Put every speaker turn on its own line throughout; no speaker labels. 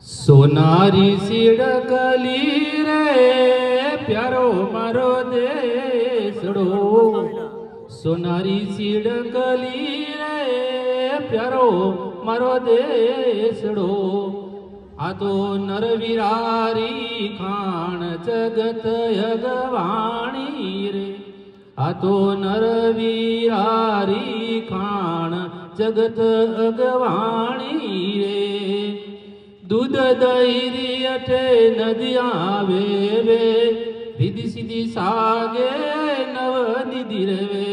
સોનારી સિડકલી રે પ્યારો મારો દેશડો, સોનારી સિડકલી રે પ્યારો મારો દેશડો. આ તો નરવિરારી ખાણ જગત અગવાણી રે, આ તો નરવિરારી ખાણ જગત અગવાણી રે. दूध दही अठे नदियाँ वे वे, रिधि सीधी सागे नव निधि रवे.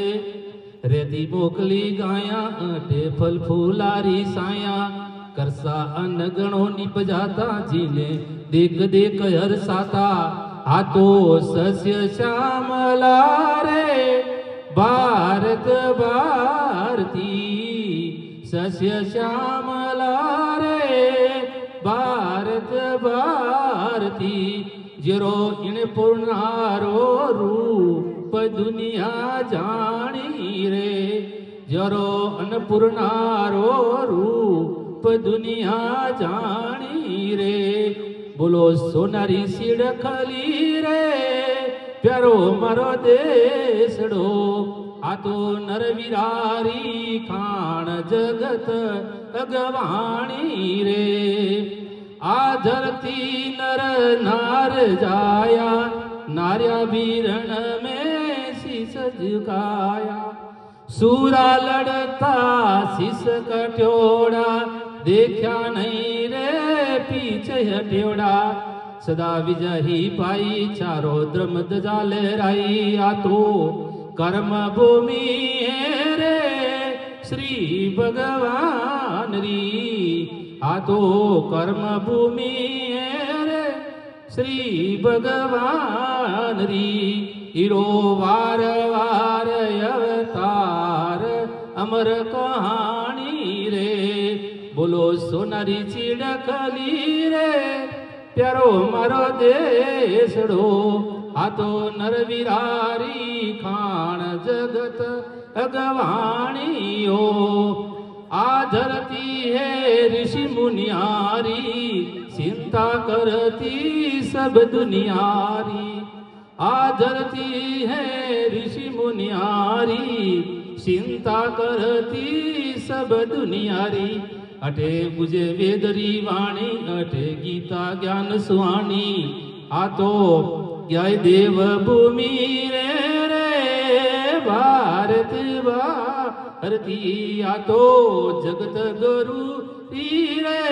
रेती मोकली गाया अठे फल फूलारी साया, करसा अन्न गणो निपजाता जीने देख देख हरसाता. आ तो सस्य श्यामला रे भारत भारती, सस्य श्यामला रे भारत भारती. जरो इन पूर्णारो रूप दुनिया जानी रे, जरो अन्नपूर्णारो रूप दुनिया जानी रे. बोलो सोनारी सिडकली रे प्यारो मारो देशड़ो, आ तो नरविरारी खाण जगत अगवाणी रे. आ धरती नर नार जाया, नार्या बीरण में शीस झुकाया. सूरा लड़ता शीस कट्योड़ा, देखा नहीं रे पीछे हट्योड़ा. सदा विजही पाई चारो द्रम ध्वजा लहराई. आ तो कर्म भूमि है रे श्री भगवान री, आ तो कर्म भूमि है रे श्री भगवान री. हीरो वार वार अवतार अमर कहानी रे. बोलो सोनारी चिड़कली रे प्यारो मारो देशड़ो, आ तो नरविरारी खाण जगत अगवाणियो. आ धरती है ऋषि मुनियारी, चिंता करती सब दुनियारी. आ धरती है ऋषि मुनियारी, चिंता करती सब दुनियारी. अठे गुजे वेदरी वाणी, अठे गीता ज्ञान सुहानी. आ तो जय देव भूमि रे रे भारत भारती. आ तो जगत गुरु रे